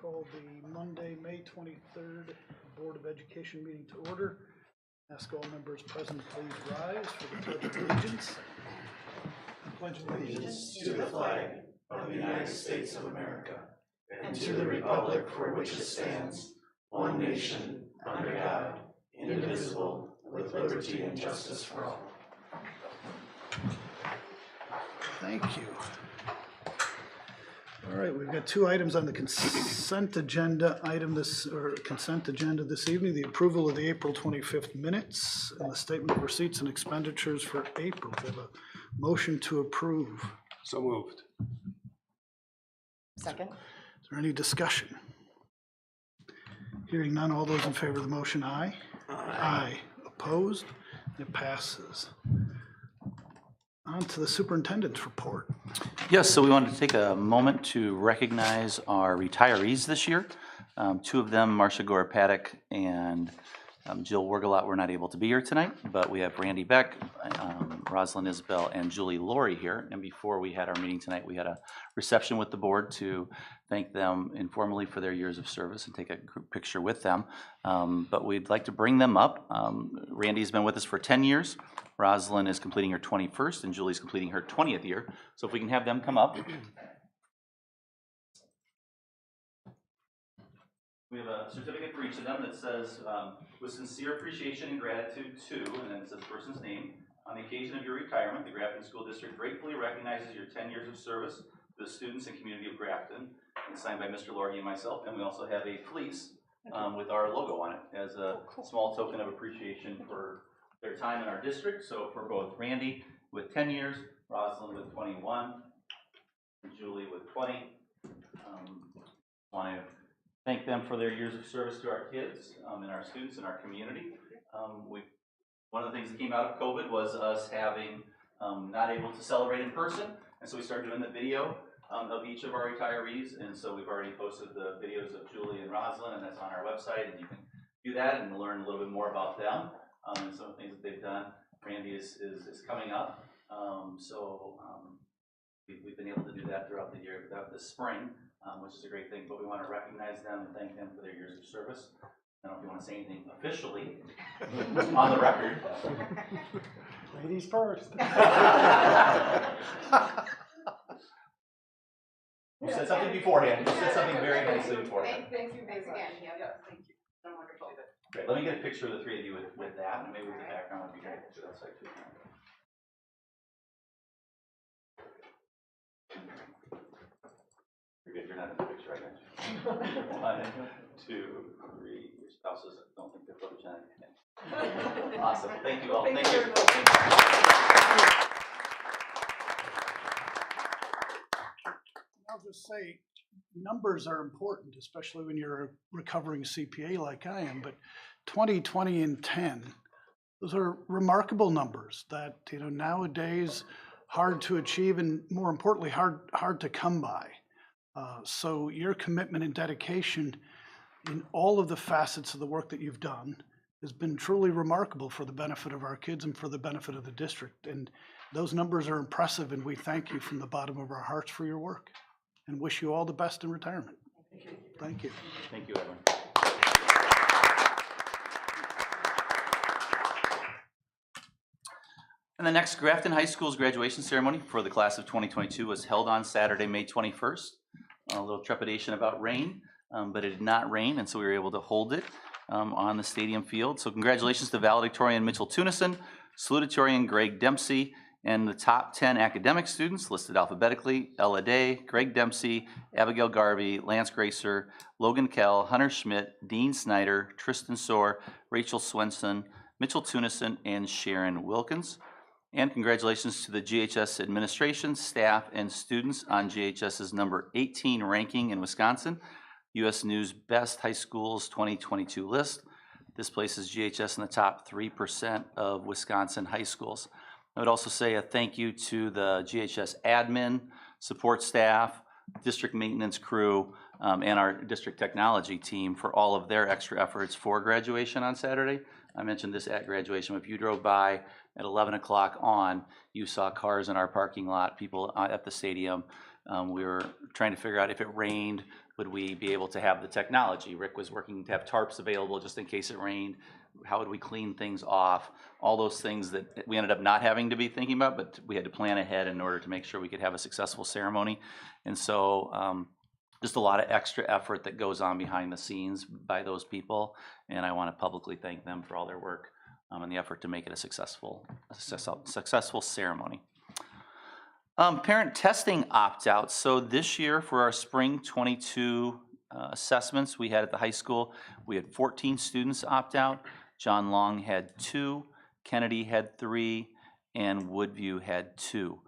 call the Monday, May 23rd Board of Education meeting to order. Ask all members present to please rise for the Pledge of Allegiance. Pledge of Allegiance to the flag of the United States of America and to the republic for which it stands, one nation, under God, indivisible, with liberty and justice for all. Thank you. All right, we've got two items on the consent agenda this evening: the approval of the April 25th minutes and the statement of receipts and expenditures for April. We have a motion to approve. So moved. Second. Is there any discussion? Hearing none, all those in favor of the motion, aye. Aye. Opposed? It passes. On to the superintendent's report. Yes, so we wanted to take a moment to recognize our retirees this year. Two of them, Marcia Gore-Paddock and Jill Wergelot, were not able to be here tonight, but we have Randy Beck, Rosalind Isbell, and Julie Laurie here. And before we had our meeting tonight, we had a reception with the board to thank them informally for their years of service and take a group picture with them. But we'd like to bring them up. Randy's been with us for 10 years. Rosalind is completing her 21st, and Julie's completing her 20th year. So if we can have them come up. We have a certificate for each of them that says, with sincere appreciation and gratitude to, and then it says the person's name, on the occasion of your retirement, the Grafton School District gratefully recognizes your 10 years of service to the students and community of Grafton, and signed by Mr. Lorgy and myself. And we also have a fleece with our logo on it as a small token of appreciation for their time in our district. So for both Randy with 10 years, Rosalind with 21, and Julie with 20. Want to thank them for their years of service to our kids and our students and our community. One of the things that came out of COVID was us having not able to celebrate in person, and so we started doing the video of each of our retirees, and so we've already posted the videos of Julie and Rosalind, and that's on our website, and you can do that and learn a little bit more about them and some of the things that they've done. Randy is coming up, we've been able to do that throughout the year, this spring, which is a great thing, but we want to recognize them and thank them for their years of service. I don't know if you want to say anything officially on the record. Ladies first. You said something beforehand. You said something very nicely beforehand. Thank you guys again. Yeah, thank you. Wonderful. Great. Let me get a picture of the three of you with that, and maybe with the background would be great. So that's like you're good. You're not in the picture, I got you. 1, 2, 3. Your spouses don't think they're photogenic. Awesome. Thank you all. Thank you. I'll just say, numbers are important, especially when you're a recovering CPA like I am, but 20, 20, and 10, those are remarkable numbers that, nowadays hard to achieve and more importantly, hard to come by. So your commitment and dedication in all of the facets of the work that you've done has been truly remarkable for the benefit of our kids and for the benefit of the district. And those numbers are impressive, and we thank you from the bottom of our hearts for your work and wish you all the best in retirement. Thank you. Thank you, everyone. And the next Grafton High School's graduation ceremony for the class of 2022 was held on Saturday, May 21st. A little trepidation about rain, but it did not rain, and so we were able to hold it on the stadium field. So congratulations to valedictorian Mitchell Tunison, salutatorian Greg Dempsey, and the top 10 academic students listed alphabetically: Ella Day, Greg Dempsey, Abigail Garvey, Lance Gracer, Logan Kell, Hunter Schmidt, Dean Snyder, Tristan Soar, Rachel Swenson, Mitchell Tunison, and Sharon Wilkins. And congratulations to the GHS administration, staff, and students on GHS's number 18 ranking in Wisconsin, U.S. News Best High Schools 2022 list. This places GHS in the top 3% of Wisconsin high schools. I would also say a thank you to the GHS admin, support staff, district maintenance crew, and our district technology team for all of their extra efforts for graduation on Saturday. I mentioned this at graduation. If you drove by at 11 o'clock on, you saw cars in our parking lot, people at the stadium. We were trying to figure out if it rained, would we be able to have the technology? Rick was working to have tarps available just in case it rained. How would we clean things off? All those things that we ended up not having to be thinking about, but we had to plan ahead in order to make sure we could have a successful ceremony. And so just a lot of extra effort that goes on behind the scenes by those people. And I want to publicly thank them for all their work and the effort to make it a successful ceremony. Parent testing opt-out. So this year for our spring 22 assessments we had at the high school, we had 14 students opt out. John Long had 2, Kennedy had 3, and Woodview had 2.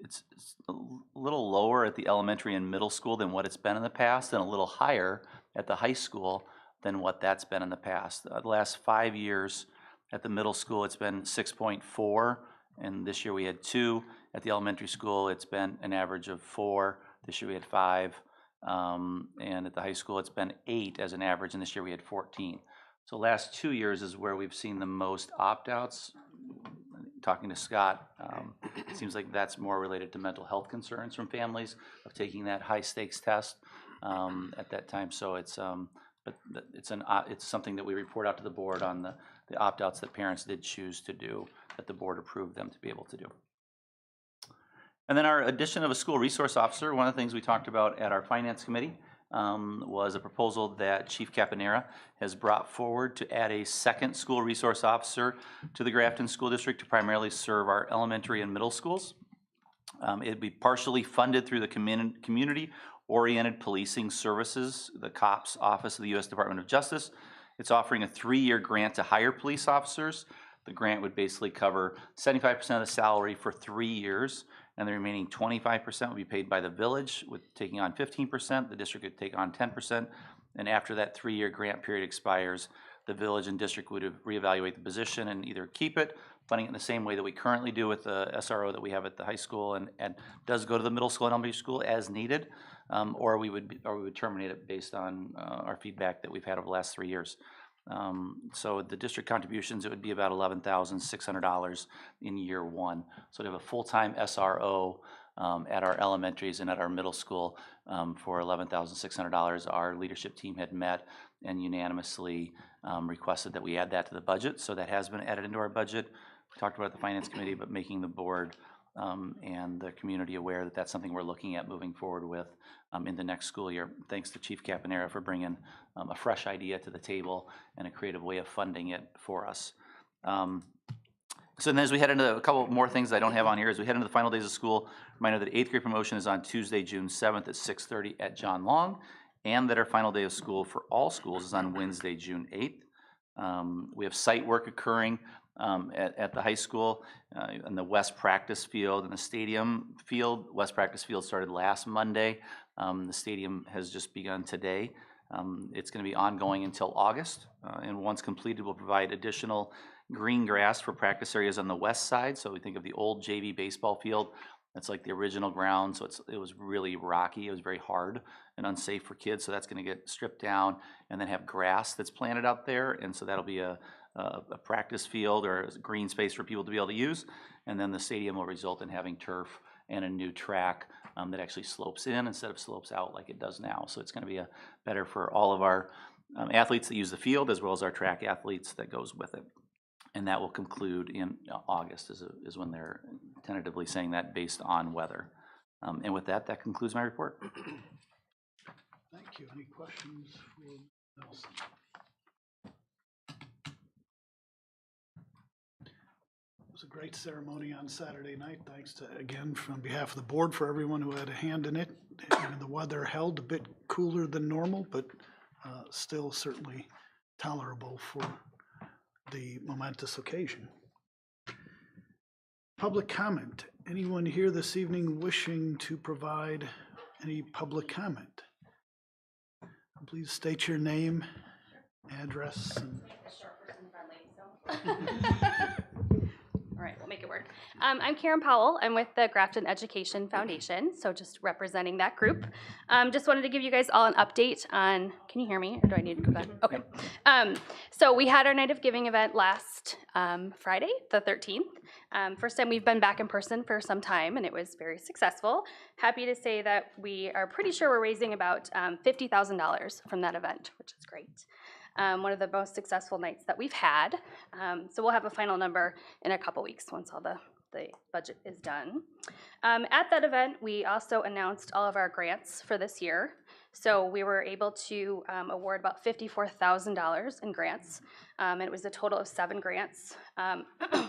It's a little lower at the elementary and middle school than what it's been in the past, and a little higher at the high school than what that's been in the past. The last 5 years at the middle school, it's been 6.4, and this year we had 2. At the elementary school, it's been an average of 4. This year we had 5. And at the high school, it's been 8 as an average, and this year we had 14. So last 2 years is where we've seen the most opt-outs. Talking to Scott, it seems like that's more related to mental health concerns from families of taking that high-stakes test at that time. So it's it's something that we report out to the board on the opt-outs that parents did choose to do, that the board approved them to be able to do. And then our addition of a school resource officer, one of the things we talked about at our finance committee was a proposal that Chief Caponera has brought forward to add a second school resource officer to the Grafton School District to primarily serve our elementary and middle schools. It'd be partially funded through the Community-Oriented Policing Services, the COPS Office of the U.S. Department of Justice. It's offering a 3-year grant to hire police officers. The grant would basically cover 75% of the salary for 3 years, and the remaining 25% would be paid by the village, with taking on 15%. The district would take on 10%, and after that 3-year grant period expires, the village and district would reevaluate the position and either keep it, funding it in the same way that we currently do with the SRO that we have at the high school, and does go to the middle school and elementary school as needed, or we would terminate it based on our feedback that we've had over the last 3 years. So the district contributions, it would be about $11,600 in year 1. So to have a full-time SRO at our elementaries and at our middle school for $11,600, our leadership team had met and unanimously requested that we add that to the budget. So that has been added into our budget. We talked about it at the finance committee, but making the board and the community aware that that's something we're looking at moving forward with in the next school year. Thanks to Chief Caponera for bringing a fresh idea to the table and a creative way of funding it for us. So then as we head into a couple more things I don't have on here, as we head into the final days of school, reminder that 8th grade promotion is on Tuesday, June 7th at 6:30 at John Long, and that our final day of school for all schools is on Wednesday, June 8th. We have site work occurring at the high school in the West Practice Field and the Stadium Field. West Practice Field started last Monday. The stadium has just begun today. It's going to be ongoing until August, and once completed, we'll provide additional green grass for practice areas on the west side. So we think of the old JV baseball field. That's like the original ground, so it was really rocky. It was very hard and unsafe for kids, so that's going to get stripped down and then have grass that's planted out there, and so that'll be a practice field or a green space for people to be able to use. And then the stadium will result in having turf and a new track that actually slopes in instead of slopes out like it does now. So it's going to be better for all of our athletes that use the field, as well as our track athletes that goes with it. And that will conclude in August is when they're tentatively saying that based on weather. And with that, that concludes my report. Thank you. Any questions for Nelson? It was a great ceremony on Saturday night. Thanks to, again, from behalf of the board, for everyone who had a hand in it. Even the weather held a bit cooler than normal, but still certainly tolerable for the momentous occasion. Public comment. Anyone here this evening wishing to provide any public comment? Please state your name, address, and All right, we'll make it work. I'm Karen Powell. I'm with the Grafton Education Foundation, so just representing that group. Just wanted to give you guys all an update on, can you hear me, or do I need to go back? Okay. So we had our Night of Giving event last Friday, the 13th. First time we've been back in person for some time, and it was very successful. Happy to say that we are pretty sure we're raising about $50,000 from that event, which is great. One of the most successful nights that we've had. So we'll have a final number in a couple weeks once all the budget is done. At that event, we also announced all of our grants for this year. So we were able to award about $54,000 in grants, and it was a total of 7 grants.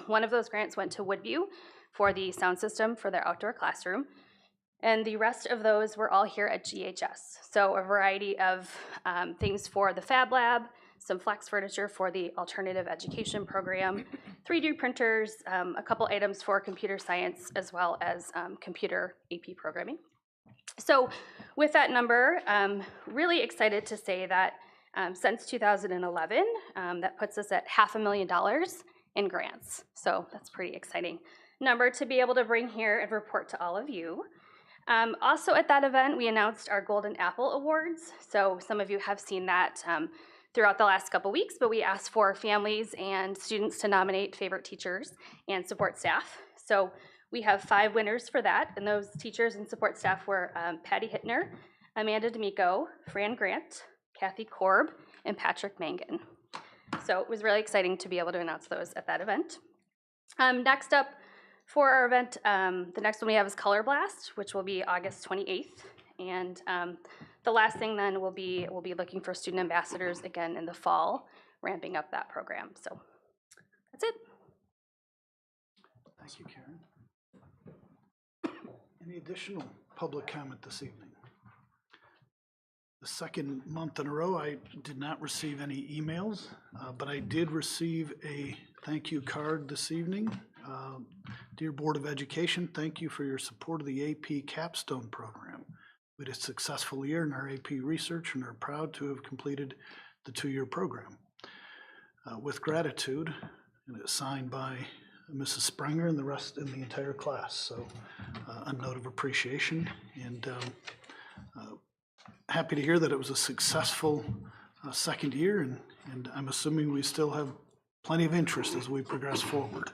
One of those grants went to Woodview for the sound system for their outdoor classroom, and the rest of those were all here at GHS. So a variety of things for the Fab Lab, some flex furniture for the alternative education program, 3D printers, a couple items for computer science, as well as computer AP programming. So with that number, really excited to say that since 2011, that puts us at $500,000 in grants. So that's a pretty exciting number to be able to bring here and report to all of you. Also at that event, we announced our Golden Apple Awards. So some of you have seen that throughout the last couple weeks, but we asked for families and students to nominate favorite teachers and support staff. So we have 5 winners for that, and those teachers and support staff were Patty Hittner, Amanda D'Amico, Fran Grant, Kathy Korb, and Patrick Mangan. So it was really exciting to be able to announce those at that event. Next up for our event, the next one we have is Color Blast, which will be August 28th. And the last thing then we'll be looking for student ambassadors again in the fall, ramping up that program. So that's it. Thank you, Karen. Any additional public comment this evening? The second month in a row, I did not receive any emails, but I did receive a thank you card this evening. Dear Board of Education, thank you for your support of the AP Capstone Program. We had a successful year in our AP research and are proud to have completed the 2-year program. With gratitude, and it's signed by Mrs. Springer and the rest in the entire class. So a note of appreciation, and happy to hear that it was a successful second year, and I'm assuming we still have plenty of interest as we progress forward.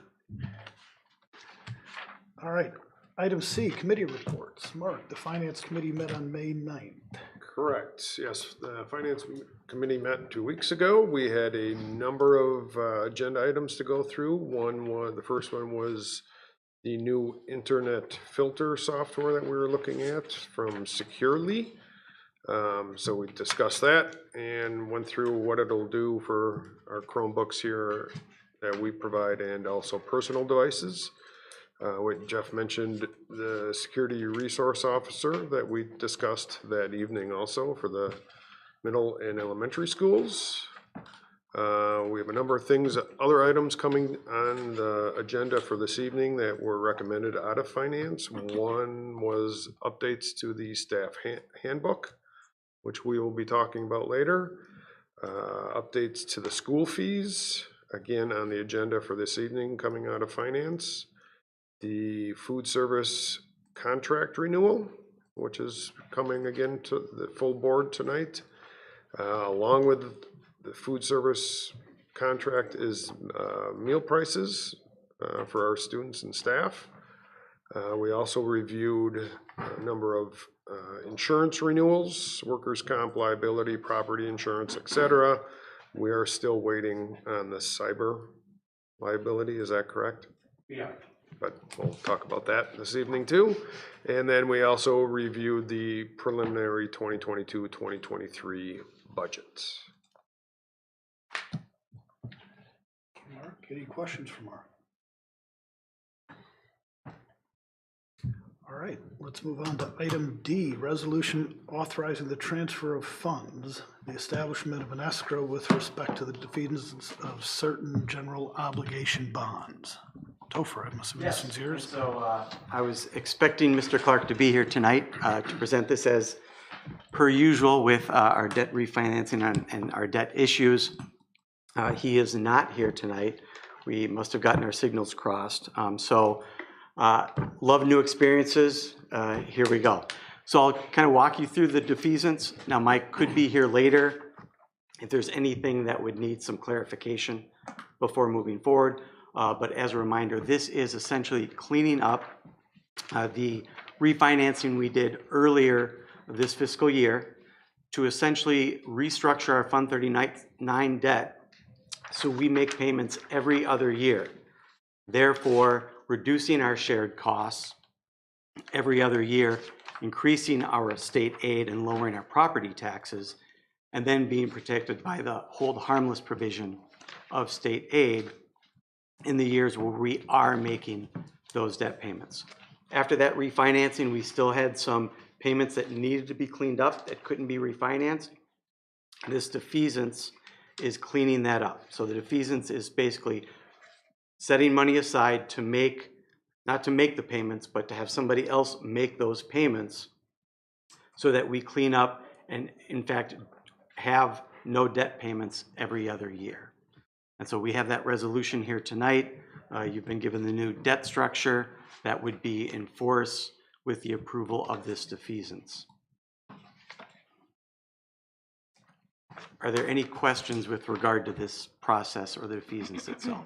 All right, item C, committee reports. Mark, the Finance Committee met on May 9th. Correct, yes, the Finance Committee met 2 weeks ago. We had a number of agenda items to go through. The first one was the new internet filter software that we were looking at from Securely. So we discussed that and went through what it'll do for our Chromebooks here that we provide, and also personal devices. What Jeff mentioned, the security resource officer that we discussed that evening also for the middle and elementary schools. We have a number of things, other items coming on the agenda for this evening that were recommended out of finance. One was updates to the staff handbook, which we will be talking about later. Updates to the school fees, again on the agenda for this evening coming out of finance. The food service contract renewal, which is coming again to the full board tonight. Along with the food service contract is meal prices for our students and staff. We also reviewed a number of insurance renewals, workers' comp, liability, property insurance, etc. We are still waiting on the cyber liability, is that correct? Yeah. But we'll talk about that this evening too. And then we also reviewed the preliminary 2022-2023 budget. Mark, any questions for Mark? All right, let's move on to item D, resolution authorizing the transfer of funds, the establishment of an escrow with respect to the defeasance of certain general obligation bonds. Topher, I'm assuming this one's yours. So I was expecting Mr. Clark to be here tonight to present this as per usual with our debt refinancing and our debt issues. He is not here tonight. We must have gotten our signals crossed. Love new experiences. Here we go. So I'll kind of walk you through the defeasance. Now Mike could be here later if there's anything that would need some clarification before moving forward. but as a reminder, this is essentially cleaning up the refinancing we did earlier this fiscal year to essentially restructure our Fund 39 debt so we make payments every other year, therefore reducing our shared costs every other year, increasing our state aid and lowering our property taxes, and then being protected by the hold harmless provision of state aid in the years where we are making those debt payments. After that refinancing, we still had some payments that needed to be cleaned up that couldn't be refinanced. This defeasance is cleaning that up. So the defeasance is basically setting money aside to make, not to make the payments, but to have somebody else make those payments so that we clean up and in fact have no debt payments every other year. And so we have that resolution here tonight. You've been given the new debt structure that would be in force with the approval of this defeasance. Are there any questions with regard to this process or the defeasance itself?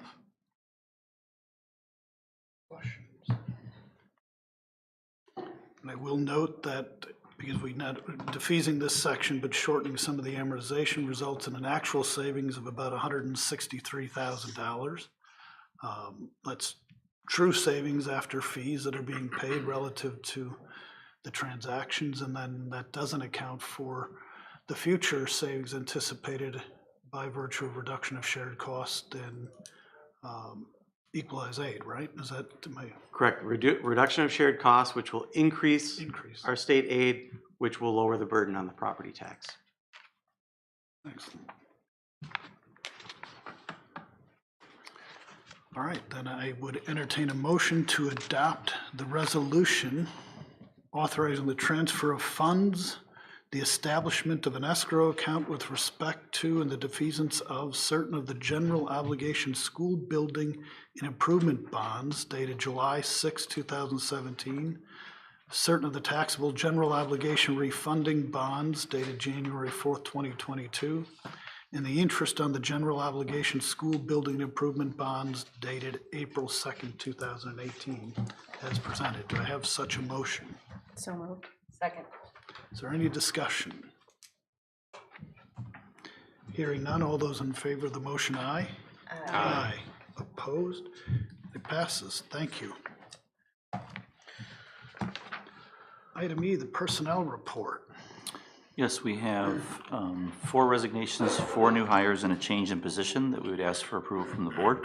Questions? And I will note that because we're not defeasing this section but shortening some of the amortization results in an actual savings of about $163,000. That's true savings after fees that are being paid relative to the transactions, and then that doesn't account for the future savings anticipated by virtue of reduction of shared cost and equalize aid, right? Is that my Correct. Reduction of shared costs, which will increase our state aid, which will lower the burden on the property tax. Excellent. All right, then I would entertain a motion to adopt the resolution authorizing the transfer of funds, the establishment of an escrow account with respect to and the defeasance of certain of the general obligation school building and improvement bonds dated July 6, 2017, certain of the taxable general obligation refunding bonds dated January 4th, 2022, and the interest on the general obligation school building improvement bonds dated April 2nd, 2018, as presented. Do I have such a motion? So moved. Second. Is there any discussion? Hearing none, all those in favor of the motion, aye? Aye. Opposed? It passes. Thank you. Item E, the personnel report. Yes, we have 4 resignations, 4 new hires, and a change in position that we would ask for approval from the board.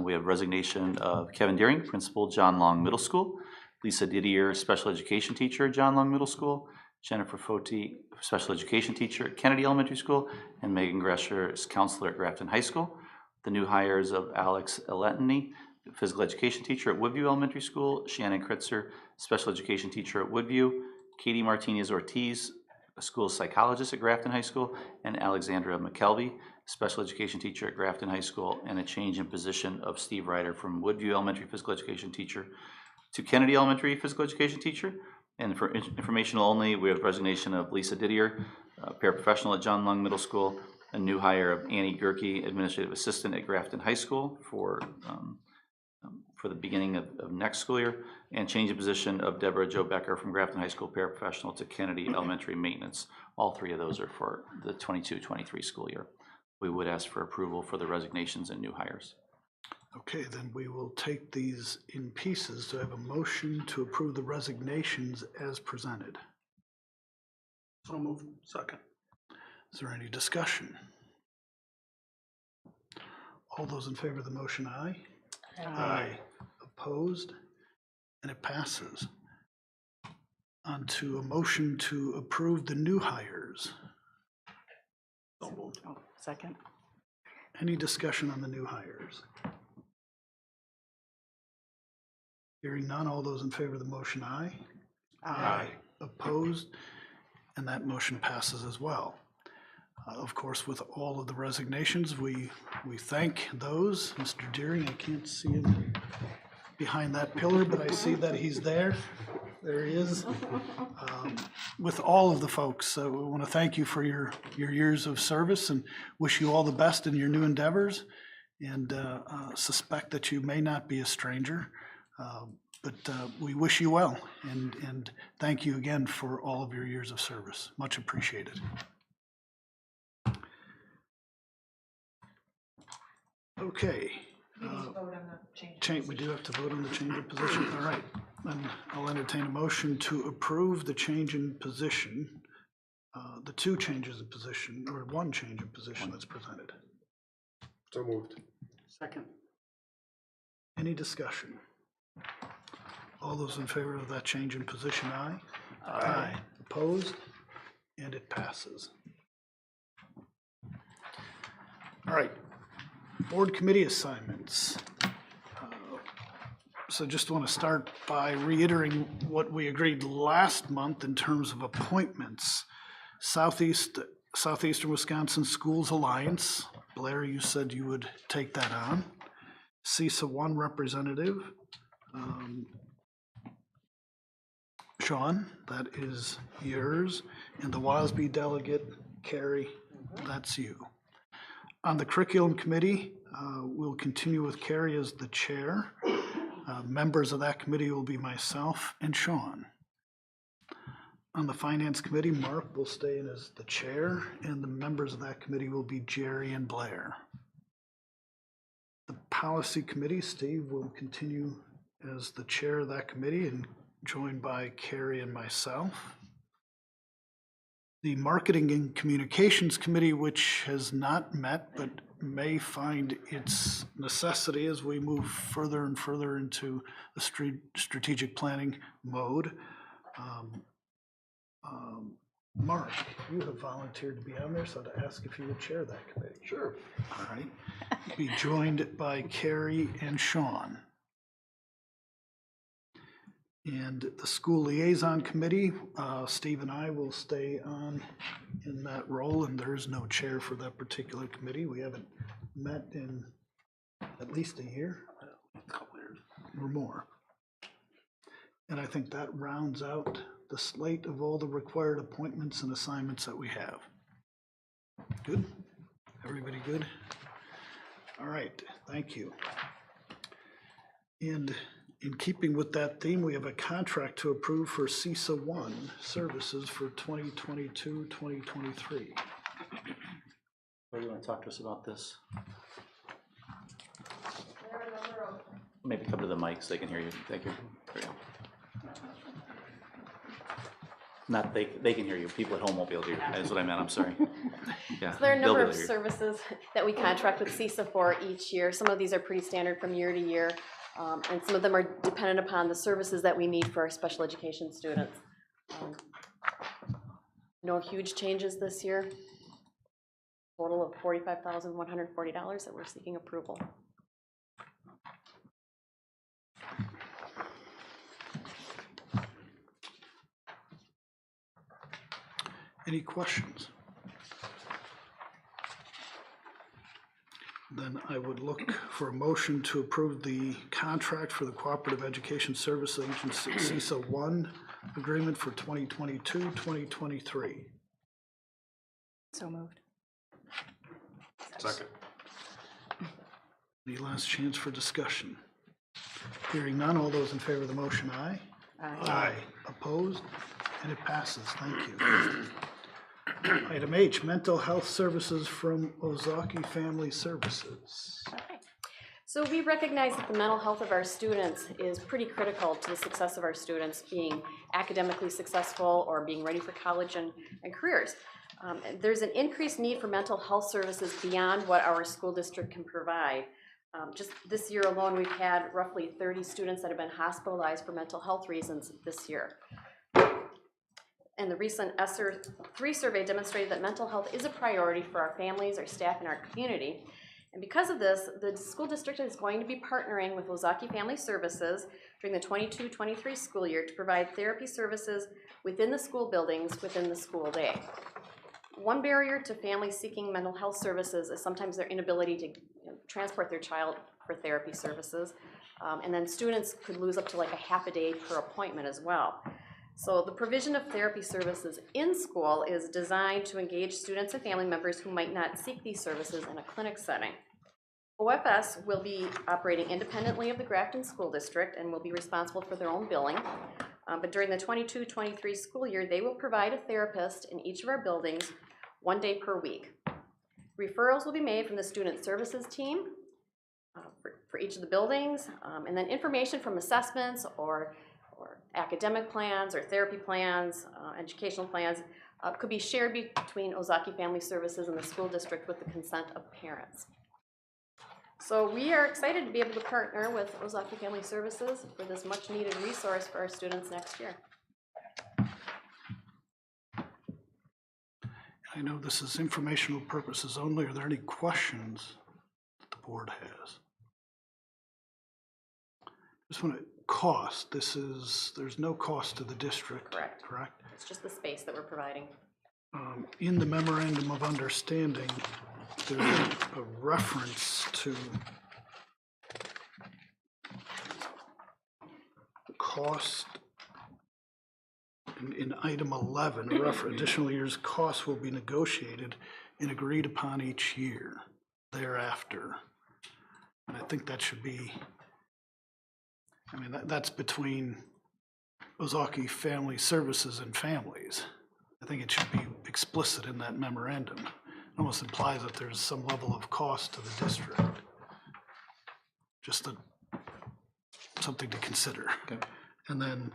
We have resignation of Kevin Deering, principal, John Long Middle School; Lisa Didier, special education teacher at John Long Middle School; Jennifer Foti, special education teacher at Kennedy Elementary School; and Megan Gresher is counselor at Grafton High School. The new hires of Alex Eletany, physical education teacher at Woodview Elementary School; Shannon Kritzer, special education teacher at Woodview; Katie Martinez Ortiz, a school psychologist at Grafton High School; and Alexandra McKelvey, special education teacher at Grafton High School, and a change in position of Steve Ryder from Woodview Elementary physical education teacher to Kennedy Elementary physical education teacher. And for informational only, we have resignation of Lisa Didier, paraprofessional at John Long Middle School; a new hire of Annie Gerke, administrative assistant at Grafton High School for the beginning of next school year; and change of position of Deborah Jo Becker from Grafton High School paraprofessional to Kennedy Elementary maintenance. All 3 of those are for the 22-23 school year. We would ask for approval for the resignations and new hires. Okay, then we will take these in pieces. Do I have a motion to approve the resignations as presented? So moved. Second. Is there any discussion? All those in favor of the motion, aye? Aye. Opposed? And it passes. On to a motion to approve the new hires. So moved. Second. Any discussion on the new hires? Hearing none, all those in favor of the motion, aye? Aye. Opposed? And that motion passes as well. Of course, with all of the resignations, we thank those. Mr. Deering, I can't see him behind that pillar, but I see that he's there. There he is. With all of the folks, we want to thank you for your years of service and wish you all the best in your new endeavors. and suspect that you may not be a stranger. But we wish you well, and thank you again for all of your years of service. Much appreciated. Okay. We do have to vote on the change of position. All right. Then I'll entertain a motion to approve the change in position, the two changes of position, or one change of position that's presented. So moved. Second. Any discussion? All those in favor of that change in position, aye? Aye. Opposed? And it passes. All right. Board committee assignments. So just want to start by reiterating what we agreed last month in terms of appointments. Southeastern Wisconsin Schools Alliance. Blair, you said you would take that on. CISA 1 representative. Sean, that is yours. And the WASB delegate, Carrie, that's you. On the curriculum committee, we'll continue with Carrie as the chair. Members of that committee will be myself and Sean. On the finance committee, Mark will stay in as the chair, and the members of that committee will be Jerry and Blair. The policy committee, Steve will continue as the chair of that committee and joined by Carrie and myself. The marketing and communications committee, which has not met but may find its necessity as we move further and further into the strategic planning mode. Mark, you have volunteered to be on there, so to ask if you would chair that committee. Sure. All right. Be joined by Carrie and Sean. And the school liaison committee, Steve and I will stay on in that role, and there is no chair for that particular committee. We haven't met in at least a year or more. And I think that rounds out the slate of all the required appointments and assignments that we have. Good? Everybody good? All right, thank you. And in keeping with that theme, we have a contract to approve for CISA 1 services for 2022-2023. What do you want to talk to us about this? Maybe come to the mic so they can hear you. Thank you. There you go. Not they can hear you. People at home won't be able to hear you. That's what I meant. I'm sorry. Yeah. So there are a number of hear you. services that we contract with CISA for each year. Some of these are pretty standard from year to year, and some of them are dependent upon the services that we need for our special education students. No huge changes this year. Total of $45,140 that we're seeking approval. Any questions? Then I would look for a motion to approve the contract for the Cooperative Education Service Agency CISA 1 agreement for 2022-2023. So moved. Second. Any last chance for discussion? Hearing none, all those in favor of the motion, aye? Aye. Opposed? And it passes. Thank you. Item H, mental health services from Ozaki Family Services. Okay. So we recognize that the mental health of our students is pretty critical to the success of our students being academically successful or being ready for college and careers. And there's an increased need for mental health services beyond what our school district can provide. Just this year alone, we've had roughly 30 students that have been hospitalized for mental health reasons this year. And the recent ESSER 3 survey demonstrated that mental health is a priority for our families, our staff, and our community. And because of this, the school district is going to be partnering with Ozaki Family Services during the 22-23 school year to provide therapy services within the school buildings within the school day. One barrier to families seeking mental health services is sometimes their inability to transport their child for therapy services. And then students could lose up to like a half a day per appointment as well. So the provision of therapy services in school is designed to engage students and family members who might not seek these services in a clinic setting. OFS will be operating independently of the Grafton School District and will be responsible for their own billing. But during the 22-23 school year, they will provide a therapist in each of our buildings 1 day per week. Referrals will be made from the student services team for each of the buildings, and then information from assessments or academic plans or therapy plans, educational plans, could be shared between Ozaki Family Services and the school district with the consent of parents. So we are excited to be able to partner with Ozaki Family Services for this much needed resource for our students next year. I know this is informational purposes only. Are there any questions that the board has? Just want to cost. There's no cost to the district. Correct? It's just the space that we're providing. In the memorandum of understanding, there's a reference to cost in item 11. Additional years' costs will be negotiated and agreed upon each year thereafter. And I think that should be, I mean, that's between Ozaki Family Services and families. I think it should be explicit in that memorandum. It almost implies that there's some level of cost to the district. Just something to consider. Okay. And then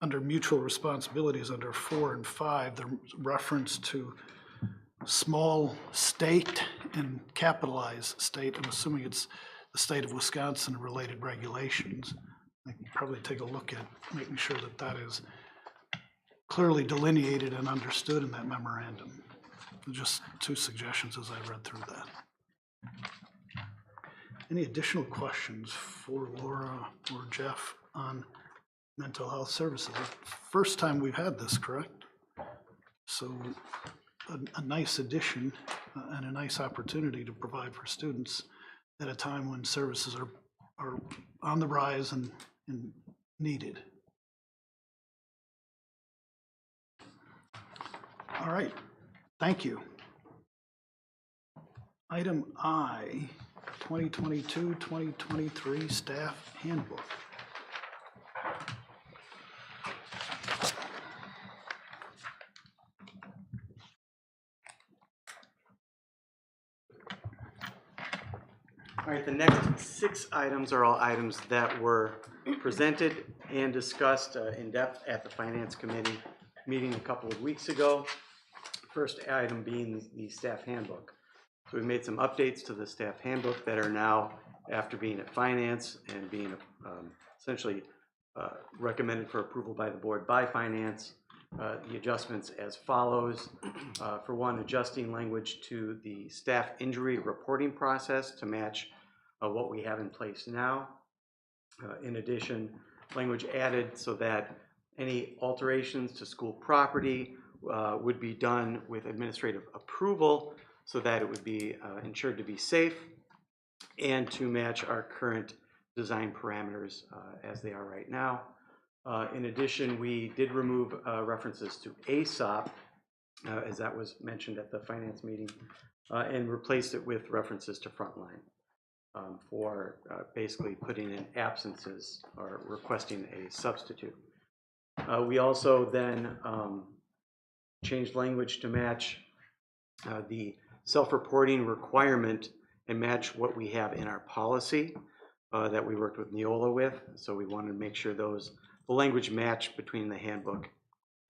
under mutual responsibilities, under 4 and 5, the reference to small state and capitalized state. I'm assuming it's the state of Wisconsin and related regulations. I can probably take a look at making sure that that is clearly delineated and understood in that memorandum. Just 2 suggestions as I read through that. Any additional questions for Laura or Jeff on mental health services? First time we've had this, correct? So a nice addition and a nice opportunity to provide for students at a time when services are on the rise and needed. All right, thank you. Item I, 2022-2023 Staff Handbook. All right, the next 6 items are all items that were presented and discussed in depth at the Finance Committee meeting a couple of weeks ago. First item being the staff handbook. So we made some updates to the staff handbook that are now, after being at Finance and being essentially recommended for approval by the board by Finance, the adjustments as follows. For one, adjusting language to the staff injury reporting process to match what we have in place now. In addition, language added so that any alterations to school property would be done with administrative approval so that it would be ensured to be safe and to match our current design parameters as they are right now. In addition, we did remove references to ASOP, as that was mentioned at the finance meeting, and replaced it with references to frontline for basically putting in absences or requesting a substitute. We also then changed language to match the self-reporting requirement and match what we have in our policy that we worked with Neola with. So we wanted to make sure the language matched between the handbook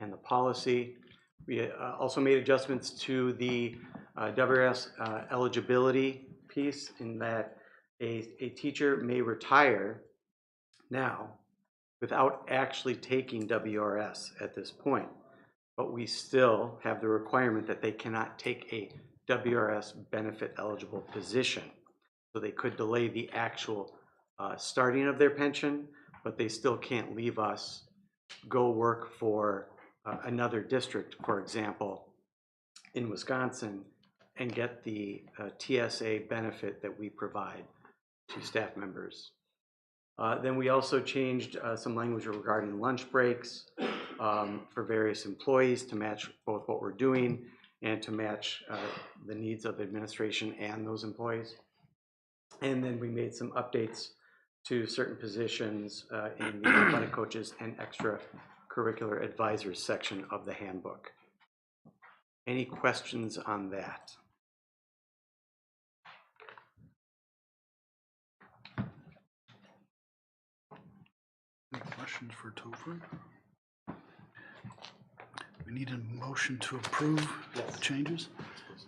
and the policy. We also made adjustments to the WRS eligibility piece in that a teacher may retire now without actually taking WRS at this point, but we still have the requirement that they cannot take a WRS benefit eligible position. So they could delay the actual starting of their pension, but they still can't leave us, go work for another district, for example, in Wisconsin, and get the TSA benefit that we provide to staff members. Then we also changed some language regarding lunch breaks for various employees to match both what we're doing and to match the needs of administration and those employees. And then we made some updates to certain positions in the athletic coaches and extracurricular advisors section of the handbook. Any questions on that? Any questions for Topher? We need a motion to approve the changes?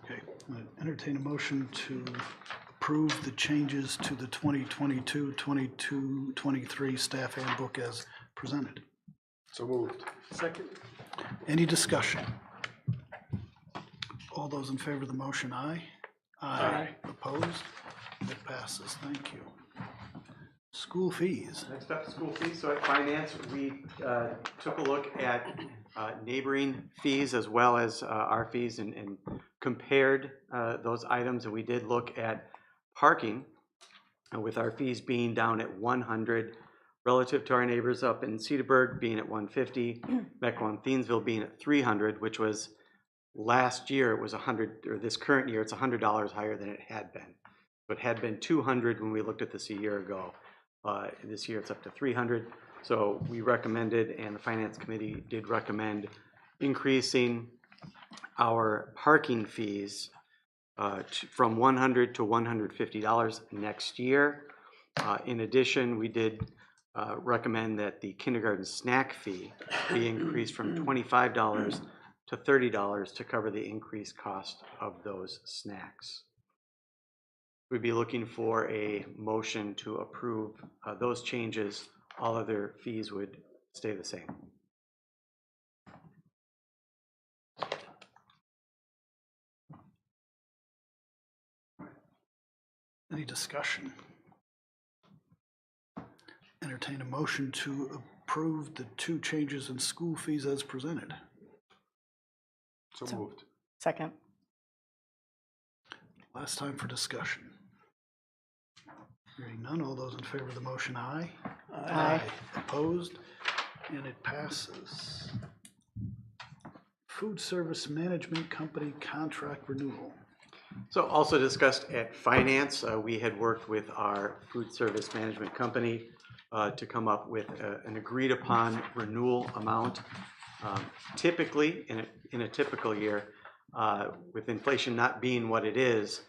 Okay, I'm gonna entertain a motion to approve the changes to the 2022-23 staff handbook as presented. So moved. Second. Any discussion? All those in favor of the motion, aye? Aye. Opposed? It passes, thank you. School fees. Next up, school fees. So at finance, we took a look at neighboring fees as well as our fees and compared those items. And we did look at parking with our fees being down at 100 relative to our neighbors up in Cedarburg being at 150, Mequon Thiensville being at 300, which was last year it was 100, or this current year it's $100 higher than it had been. So it had been 200 when we looked at this a year ago. This year it's up to 300. So we recommended, and the Finance Committee did recommend, increasing our parking fees from $100 to $150 next year. In addition, we did recommend that the kindergarten snack fee be increased from $25 to $30 to cover the increased cost of those snacks. We'd be looking for a motion to approve those changes. All other fees would stay the same. Any discussion? Entertain a motion to approve the 2 changes in school fees as presented. So moved. Second. Last time for discussion. Hearing none, all those in favor of the motion, aye? Aye. Opposed? And it passes. Food Service Management Company contract renewal. So also discussed at finance, we had worked with our food service management company to come up with an agreed upon renewal amount. Typically, in a typical year, with inflation not being what it is,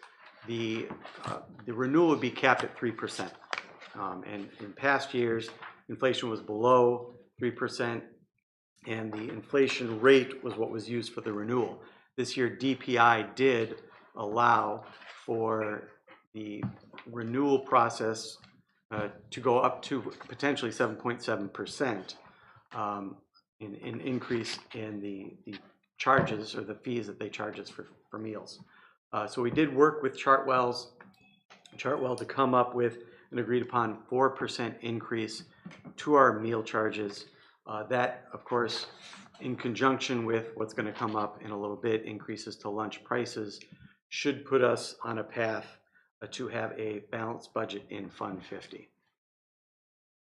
the renewal would be capped at 3%. And in past years, inflation was below 3%, and the inflation rate was what was used for the renewal. This year, DPI did allow for the renewal process to go up to potentially 7.7%, in increase in the charges or the fees that they charge us for meals. So we did work with Chartwell to come up with an agreed upon 4% increase to our meal charges. That, of course, in conjunction with what's going to come up in a little bit, increases to lunch prices, should put us on a path to have a balanced budget in Fund 50.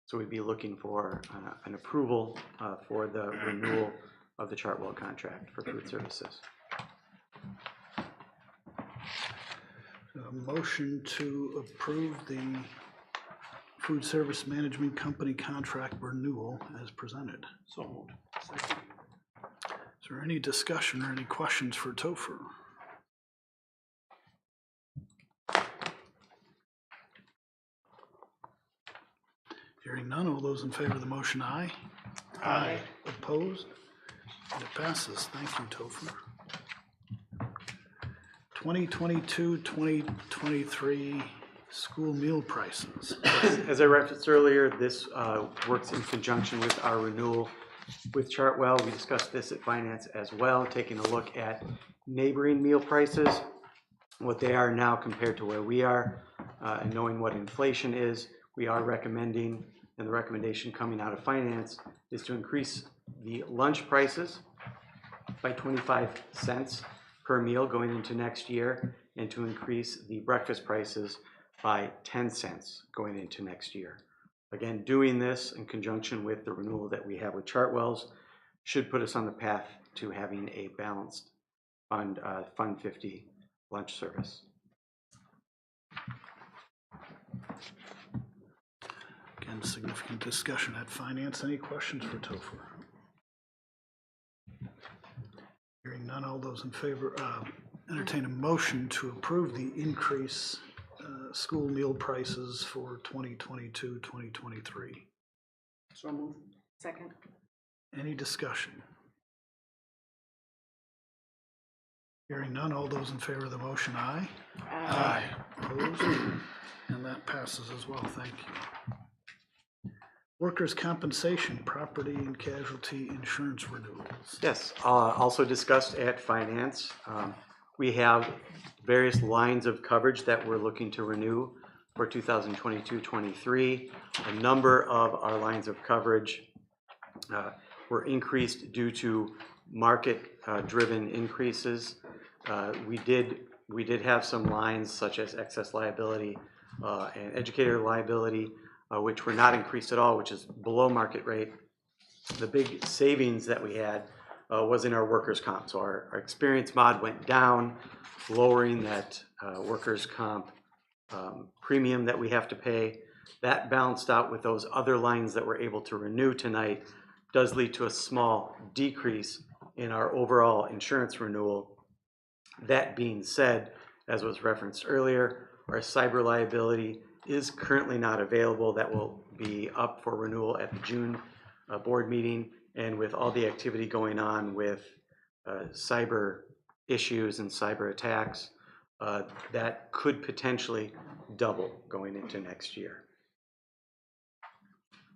So we'd be looking for an approval for the renewal of the Chartwell contract for food services. A motion to approve the Food Service Management Company contract renewal as presented. So moved. Is there any discussion or any questions for Topher? Hearing none, all those in favor of the motion, aye? Aye. Opposed? And it passes. Thank you, Topher. 2022-2023 school meal prices. As I referenced earlier, this works in conjunction with our renewal with Chartwell. We discussed this at finance as well, taking a look at neighboring meal prices, what they are now compared to where we are, and knowing what inflation is. We are recommending, and the recommendation coming out of finance is to increase the lunch prices by 25 cents per meal going into next year, and to increase the breakfast prices by 10 cents going into next year. Again, doing this in conjunction with the renewal that we have with Chartwell's should put us on the path to having a balanced fund Fund 50 lunch service. Again, significant discussion at finance. Any questions for Topher? Hearing none, all those in favor, entertain a motion to approve the increase school meal prices for 2022, 2023. So moved. Second. Any discussion? Hearing none, all those in favor of the motion, aye. Aye. Opposed? And that passes as well, thank you. Workers' compensation, property and casualty insurance renewals. Yes, also discussed at finance. We have various lines of coverage that we're looking to renew for 2022-23. A number of our lines of coverage were increased due to market-driven increases. We did have some lines such as excess liability and educator liability, which were not increased at all, which is below market rate. The big savings that we had was in our workers' comp. So our experience mod went down, lowering that workers' comp premium that we have to pay. That balanced out with those other lines that we're able to renew tonight does lead to a small decrease in our overall insurance renewal. That being said, as was referenced earlier, our cyber liability is currently not available. That will be up for renewal at the June board meeting. And with all the activity going on with cyber issues and cyber attacks, that could potentially double going into next year.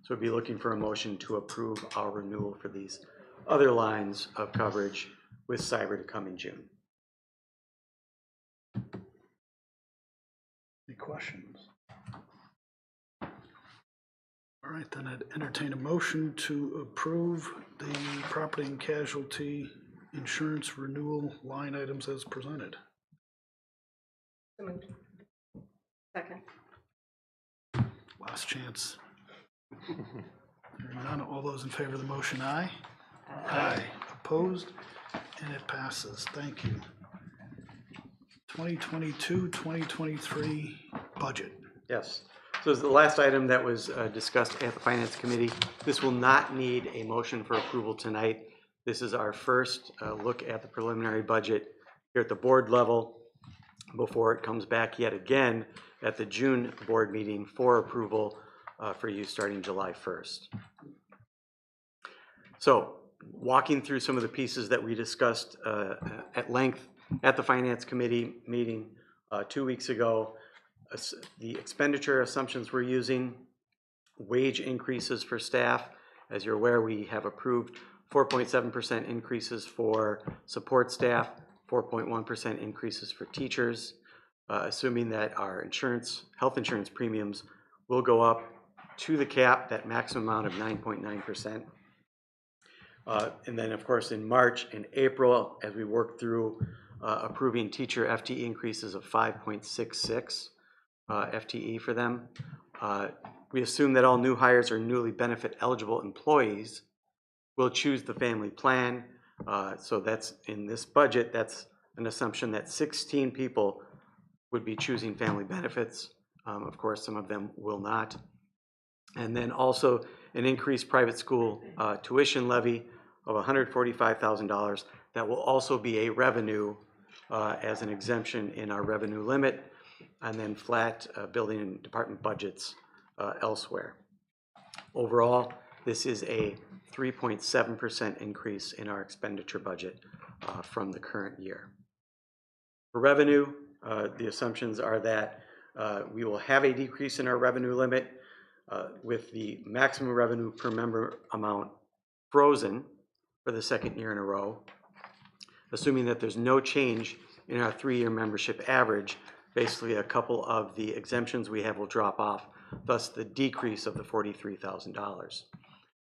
So we'd be looking for a motion to approve our renewal for these other lines of coverage with cyber to come in June. Any questions? All right, then I'd entertain a motion to approve the property and casualty insurance renewal line items as presented. So moved. Second. Last chance. Hearing none, all those in favor of the motion, aye. Aye. Opposed? And it passes. Thank you. 2022, 2023 budget. Yes. So this is the last item that was discussed at the Finance Committee. This will not need a motion for approval tonight. This is our first look at the preliminary budget here at the board level before it comes back yet again at the June board meeting for approval for you starting July 1st. So walking through some of the pieces that we discussed at length at the Finance Committee meeting 2 weeks ago, the expenditure assumptions we're using, wage increases for staff. As you're aware, we have approved 4.7% increases for support staff, 4.1% increases for teachers, assuming that our health insurance premiums will go up to the cap, that maximum amount of 9.9%. And then, of course, in March and April, as we work through approving teacher FTE increases of 5.66 FTE for them. We assume that all new hires or newly benefit eligible employees will choose the family plan. So that's in this budget, that's an assumption that 16 people would be choosing family benefits. Of course, some of them will not. And then also an increased private school tuition levy of $145,000 that will also be a revenue as an exemption in our revenue limit, and then flat building and department budgets elsewhere. Overall, this is a 3.7% increase in our expenditure budget from the current year. For revenue, the assumptions are that we will have a decrease in our revenue limit with the maximum revenue per member amount frozen for the second year in a row, assuming that there's no change in our 3-year membership average. Basically, a couple of the exemptions we have will drop off, thus the decrease of the $43,000.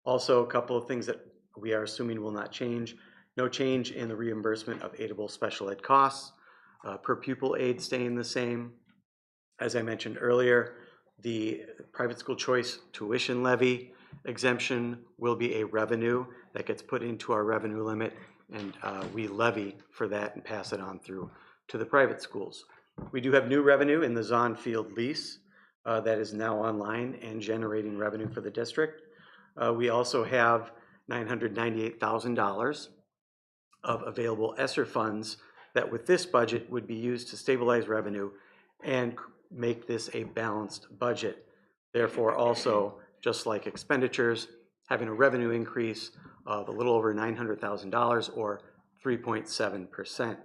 Also, a couple of things that we are assuming will not change. No change in the reimbursement of aidable special ed costs, per pupil aid staying the same. As I mentioned earlier, the private school choice tuition levy exemption will be a revenue that gets put into our revenue limit and we levy for that and pass it on through to the private schools. We do have new revenue in the Zahn Field lease that is now online and generating revenue for the district. We also have $998,000 of available ESSER funds that with this budget would be used to stabilize revenue and make this a balanced budget. Therefore, also, just like expenditures, having a revenue increase of a little over $900,000 or 3.7%.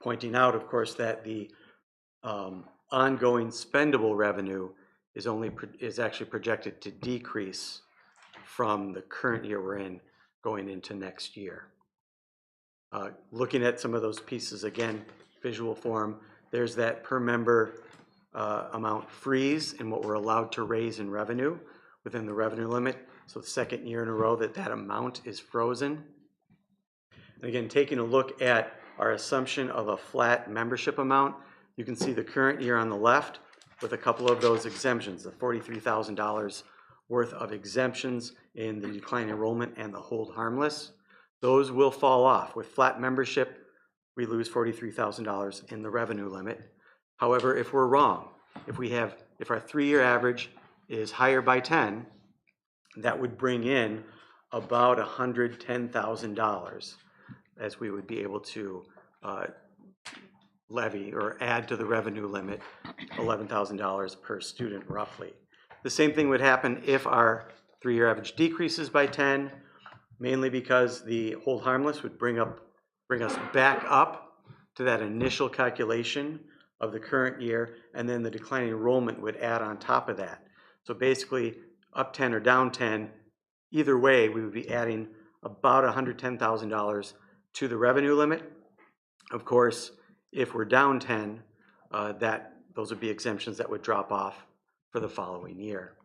Pointing out, of course, that the ongoing spendable revenue is actually projected to decrease from the current year we're in going into next year. Looking at some of those pieces again, visual form, there's that per member amount freeze in what we're allowed to raise in revenue within the revenue limit. So the second year in a row that amount is frozen. And again, taking a look at our assumption of a flat membership amount, you can see the current year on the left with a couple of those exemptions, the $43,000 worth of exemptions in the decline enrollment and the hold harmless. Those will fall off. With flat membership, we lose $43,000 in the revenue limit. However, if we're wrong, if our 3-year average is higher by 10, that would bring in about $110,000 as we would be able to levy or add to the revenue limit, $11,000 per student roughly. The same thing would happen if our 3-year average decreases by 10, mainly because the hold harmless would bring us back up to that initial calculation of the current year, and then the declining enrollment would add on top of that. So basically, up 10 or down 10, either way, we would be adding about $110,000 to the revenue limit. Of course, if we're down 10, those would be exemptions that would drop off for the following year.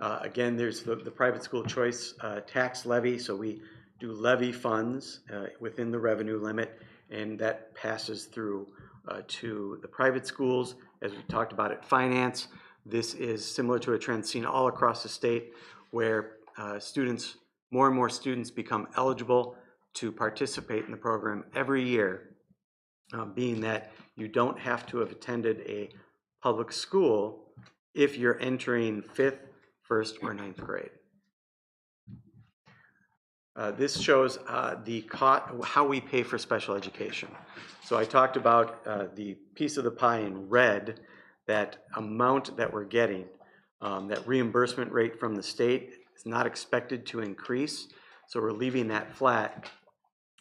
Again, there's the private school choice tax levy. So we do levy funds within the revenue limit, and that passes through to the private schools. As we talked about at finance, this is similar to a trend seen all across the state where more and more students become eligible to participate in the program every year, being that you don't have to have attended a public school if you're entering 5th, 1st, or 9th grade. This shows how we pay for special education. So I talked about the piece of the pie in red, that amount that we're getting, that reimbursement rate from the state is not expected to increase, so we're leaving that flat.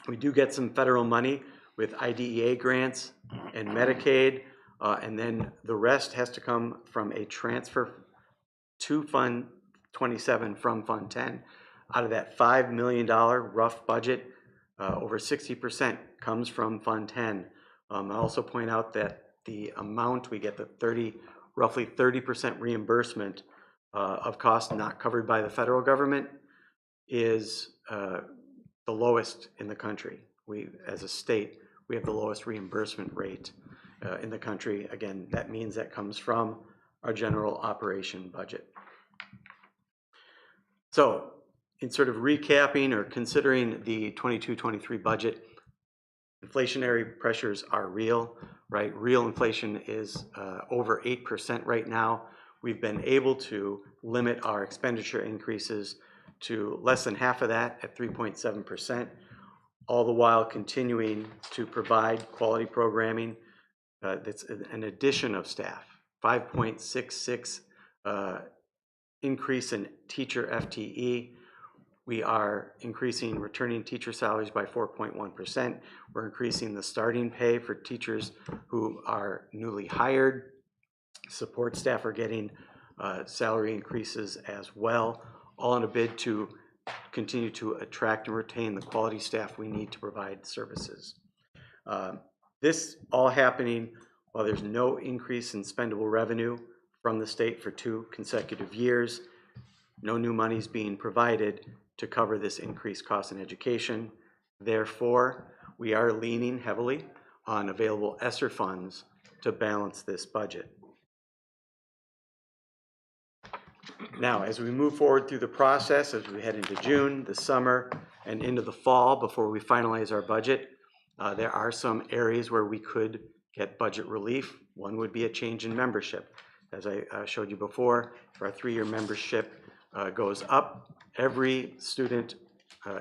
We do get some federal money with IDEA grants and Medicaid, and then the rest has to come from a transfer to Fund 27 from Fund 10. Out of that $5 million rough budget, over 60% comes from Fund 10. I also point out that the amount we get, roughly 30% reimbursement of costs not covered by the federal government, is the lowest in the country. As a state, we have the lowest reimbursement rate in the country. Again, that means that comes from our general operation budget. So, in sort of recapping or considering the 22-23 budget, inflationary pressures are real, right? Real inflation is over 8% right now. We've been able to limit our expenditure increases to less than half of that at 3.7%, all the while continuing to provide quality programming. That's an addition of staff, 5.66 increase in teacher FTE. We are increasing returning teacher salaries by 4.1%. We're increasing the starting pay for teachers who are newly hired. Support staff are getting salary increases as well, all in a bid to continue to attract and retain the quality staff we need to provide services. This all happening while there's no increase in spendable revenue from the state for 2 consecutive years. No new money is being provided to cover this increased cost in education. Therefore, we are leaning heavily on available ESSER funds to balance this budget. Now, as we move forward through the process, as we head into June, the summer, and into the fall before we finalize our budget, there are some areas where we could get budget relief. One would be a change in membership. As I showed you before, if our 3-year membership goes up, every student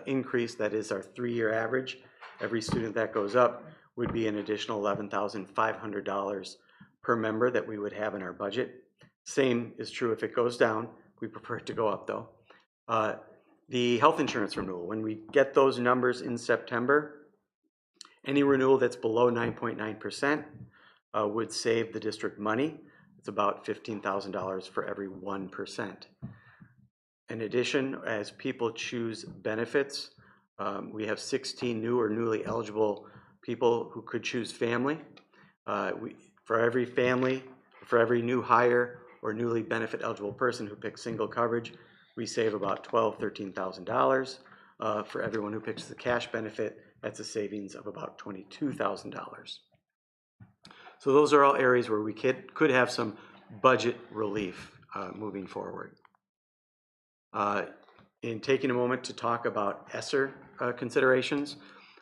increase, that is our 3-year average, every student that goes up would be an additional $11,500 per member that we would have in our budget. Same is true if it goes down. We prefer it to go up though. The health insurance renewal, when we get those numbers in September, any renewal that's below 9.9% would save the district money. It's about $15,000 for every 1%. In addition, as people choose benefits, we have 16 new or newly eligible people who could choose family. For every family, for every new hire or newly benefit eligible person who picks single coverage, we save about $12,000, $13,000. For everyone who picks the cash benefit, that's a savings of about $22,000. So those are all areas where we could have some budget relief moving forward. In taking a moment to talk about ESSER considerations,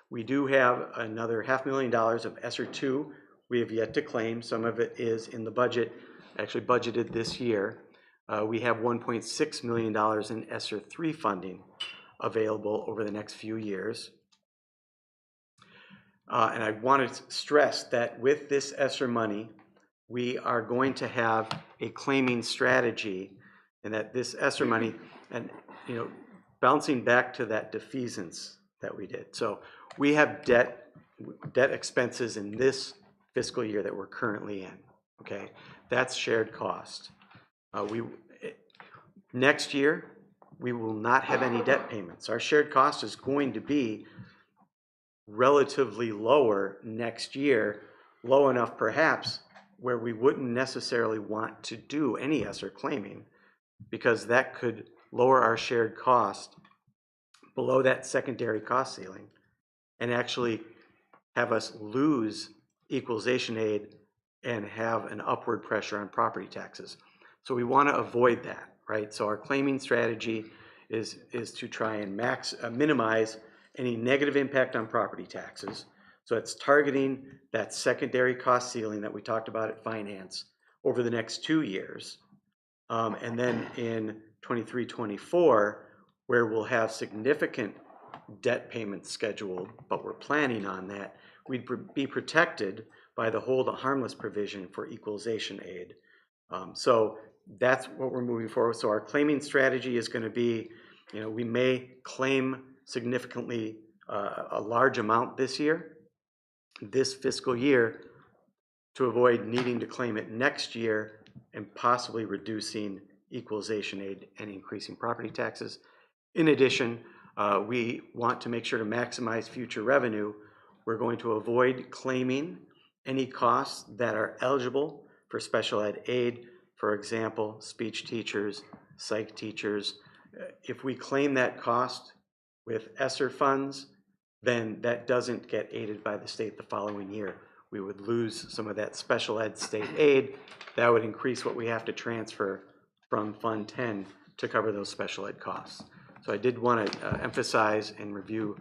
we do have another $500,000 of ESSER 2 we have yet to claim. Some of it is in the budget, actually budgeted this year. We have $1.6 million in ESSER 3 funding available over the next few years. And I want to stress that with this ESSER money, we are going to have a claiming strategy, and that this ESSER money, and bouncing back to that defeasance that we did. So we have debt expenses in this fiscal year that we're currently in, okay? That's shared cost. Next year, we will not have any debt payments. Our shared cost is going to be relatively lower next year, low enough perhaps where we wouldn't necessarily want to do any ESSER claiming, because that could lower our shared cost below that secondary cost ceiling and actually have us lose equalization aid and have an upward pressure on property taxes. So we want to avoid that, right? So our claiming strategy is to try and minimize any negative impact on property taxes. So it's targeting that secondary cost ceiling that we talked about at finance over the next 2 years. And then in 23-24, where we'll have significant debt payments scheduled, but we're planning on that, we'd be protected by the hold harmless provision for equalization aid. So that's what we're moving forward. So our claiming strategy is going to be, we may claim significantly a large amount this fiscal year, to avoid needing to claim it next year and possibly reducing equalization aid and increasing property taxes. In addition, we want to make sure to maximize future revenue. We're going to avoid claiming any costs that are eligible for special ed aid, for example, speech teachers, psych teachers. If we claim that cost with ESSER funds, then that doesn't get aided by the state the following year. We would lose some of that special ed state aid. That would increase what we have to transfer from Fund 10 to cover those special ed costs. So I did want to emphasize and review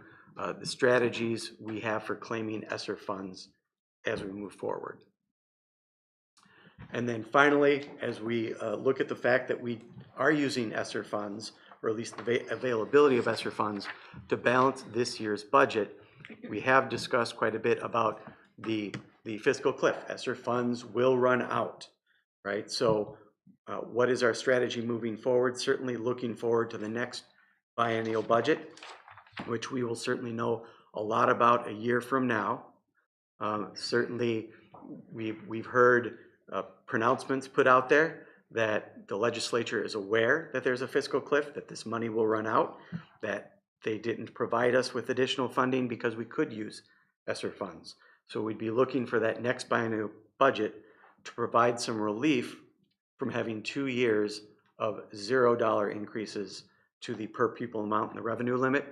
the strategies we have for claiming ESSER funds as we move forward. And then finally, as we look at the fact that we are using ESSER funds, or at least the availability of ESSER funds, to balance this year's budget, we have discussed quite a bit about the fiscal cliff. ESSER funds will run out, right? So what is our strategy moving forward? Certainly looking forward to the next biennial budget, which we will certainly know a lot about a year from now. Certainly we've heard pronouncements put out there that the legislature is aware that there's a fiscal cliff, that this money will run out, that they didn't provide us with additional funding because we could use ESSER funds. So we'd be looking for that next biennial budget to provide some relief from having 2 years of $0 increases to the per pupil amount in the revenue limit.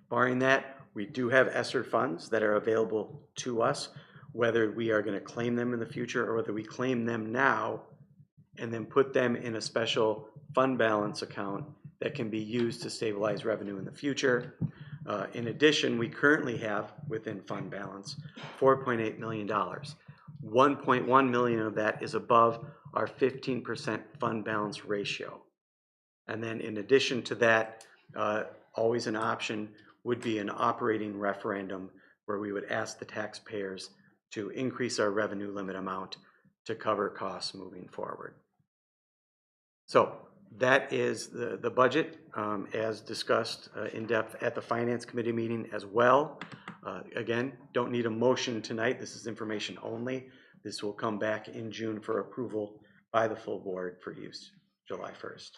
Barring that, we do have ESSER funds that are available to us, whether we are going to claim them in the future or whether we claim them now and then put them in a special fund balance account that can be used to stabilize revenue in the future. In addition, we currently have within fund balance $4.8 million. 1.1 million of that is above our 15% fund balance ratio. And then in addition to that, always an option would be an operating referendum where we would ask the taxpayers to increase our revenue limit amount to cover costs moving forward. So that is the budget as discussed in depth at the Finance Committee meeting as well. Again, don't need a motion tonight. This is information only. This will come back in June for approval by the full board for use July 1st.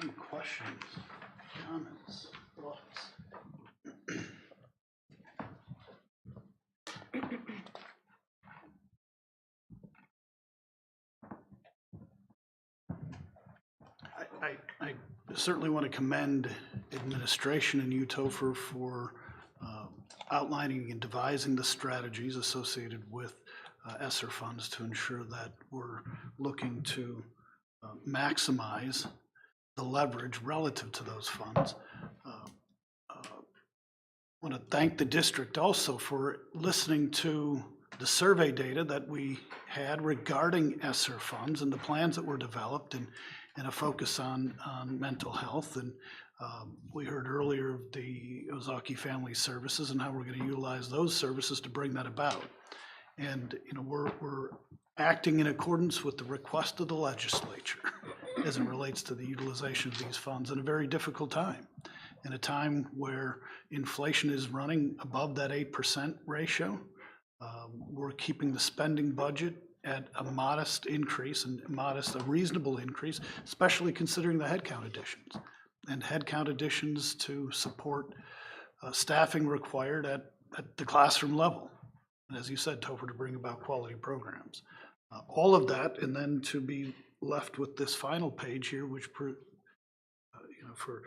Any questions, comments, thoughts? I certainly want to commend administration and you, Topher, for outlining and devising the strategies associated with ESSER funds to ensure that we're looking to maximize the leverage relative to those funds. I want to thank the district also for listening to the survey data that we had regarding ESSER funds and the plans that were developed and a focus on mental health. And we heard earlier of the Ozaki Family Services and how we're going to utilize those services to bring that about. And we're acting in accordance with the request of the legislature as it relates to the utilization of these funds in a very difficult time. In a time where inflation is running above that 8% ratio, we're keeping the spending budget at a modest increase and a reasonable increase, especially considering the headcount additions. And headcount additions to support staffing required at the classroom level. And as you said, Topher, to bring about quality programs. All of that, and then to be left with this final page here, which for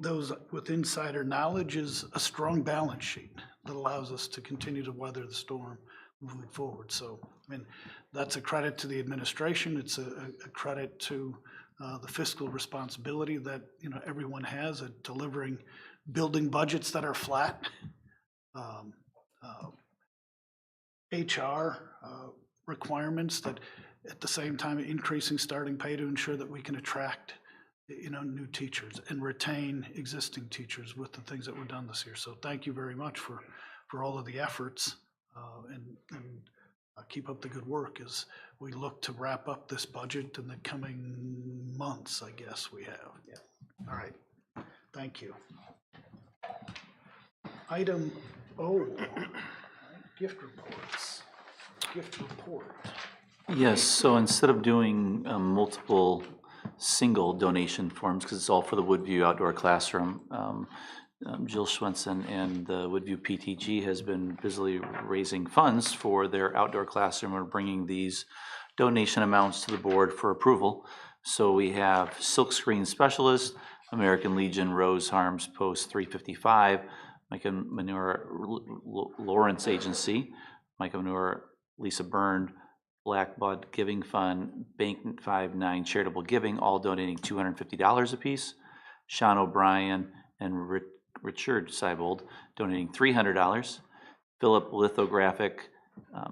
those with insider knowledge is a strong balance sheet that allows us to continue to weather the storm moving forward. So, I mean, that's a credit to the administration. It's a credit to the fiscal responsibility that everyone has at delivering, building budgets that are flat, HR requirements that at the same time increasing starting pay to ensure that we can attract new teachers and retain existing teachers with the things that were done this year. So thank you very much for all of the efforts and keep up the good work as we look to wrap up this budget in the coming months, I guess we have. Yeah. All right. Thank you. Item O, gift reports. Gift report. Yes, so instead of doing multiple single donation forms, because it's all for the Woodview Outdoor Classroom, Jill Schwensen and the Woodview PTG has been busily raising funds for their outdoor classroom and bringing these donation amounts to the board for approval. So we have Silkscreen Specialist, American Legion Rose Harms Post 355, Micah Manure Lawrence Agency, Micah Manure Lisa Byrne, Black Bud Giving Fund, Bank 59 Charitable Giving, all donating $250 apiece. Sean O'Brien and Richard Seibold donating $300. Philip Lithographic,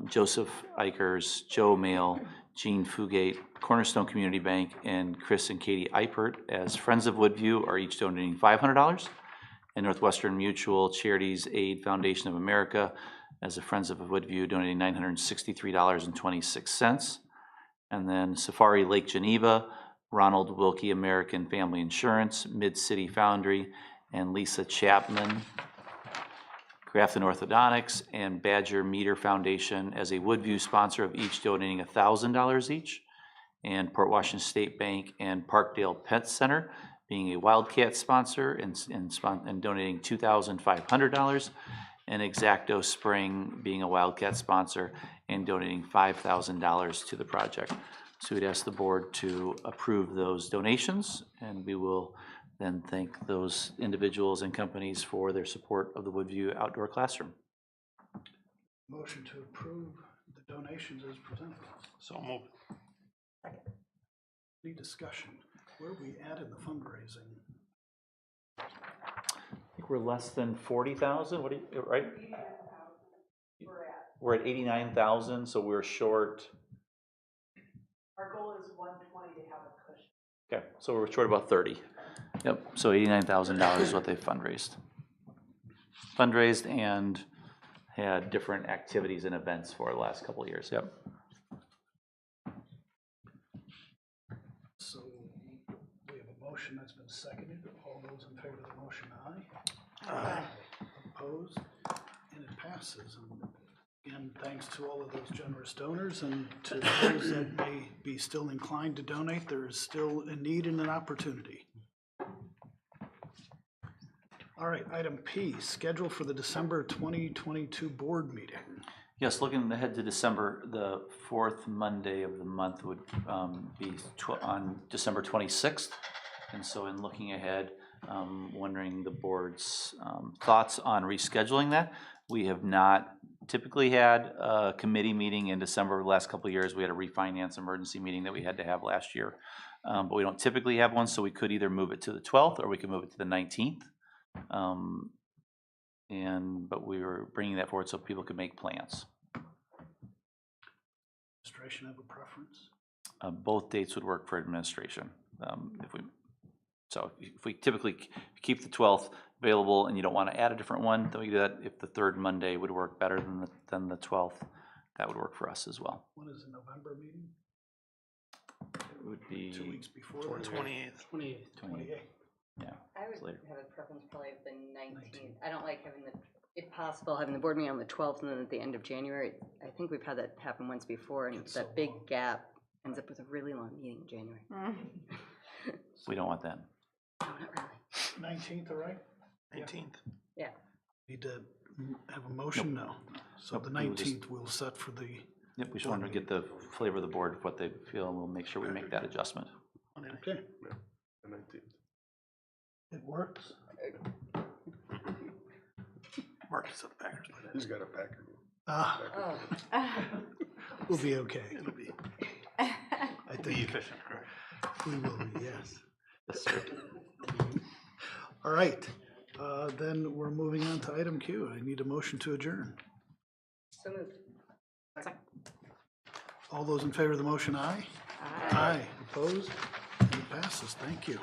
Joseph Eichers, Joe Mail, Jean Fugate, Cornerstone Community Bank, and Chris and Katie Eipert as Friends of Woodview are each donating $500. And Northwestern Mutual Charities Aid Foundation of America as the Friends of Woodview donating $963.26. And then Safari Lake Geneva, Ronald Wilkie American Family Insurance, Mid-City Foundry, and Lisa Chapman, Grafton Orthodontics, and Badger Meter Foundation as a Woodview sponsor of each donating $1,000 each. And Port Washington State Bank and Parkdale Pet Center being a Wildcat sponsor and donating $2,500. And Exacto Spring being a Wildcat sponsor and donating $5,000 to the project. So we'd ask the board to approve those donations, and we will then thank those individuals and companies for their support of the Woodview Outdoor Classroom. Motion to approve donations as presented. So moved. Any discussion? Where are we at in the fundraising? I think we're less than 40,000, what do you, right? We're at 89,000, so we're short. Our goal is 120 to have a cushion. Okay, so we're short about 30. Yep, so $89,000 is what they fundraised. Fundraised and had different activities and events for the last couple of years, yep. So we have a motion that's been seconded. All those in favor of the motion, aye. Aye. Opposed? And it passes. And again, thanks to all of those generous donors and to those that may be still inclined to donate, there is still a need and an opportunity. All right, item P, schedule for the December 2022 board meeting. Yes, looking ahead to December, the fourth Monday of the month would be on December 26th. And so in looking ahead, wondering the board's thoughts on rescheduling that. We have not typically had a committee meeting in December. The last couple of years, we had a refinance emergency meeting that we had to have last year. But we don't typically have one, so we could either move it to the 12th or we could move it to the 19th. But we were bringing that forward so people could make plans. Administration have a preference? Both dates would work for administration. If we typically keep the 12th available and you don't want to add a different one, then we do that. If the third Monday would work better than the 12th, that would work for us as well. When is the November meeting? It would be 2 weeks before? 28th. 28th. Yeah. I would later. have a preference probably of the 19th. I don't like having if possible, having the board meeting on the 12th and then at the end of January. I think we've had that happen once before, and It's that so big long. gap ends up with a really long meeting in January. We don't want that. No, not really. 19th, all right? 19th. Yeah. Need to have a motion? No. So Nope, the we will just- 19th we'll set for the, Yep, we just wanted to get the flavor of the board, what they feel, and we'll make sure we make that adjustment. okay, The 19th. it works. Marcus at the Packers. He's got a Packer. Oh. We'll be okay. It'll be I think efficient, correct? we will be, yes. Yes, sir. All right, then we're moving on to item Q. I need a motion to adjourn. So moved. All those in favor of the motion, aye? Aye. Opposed? And it passes. Thank you.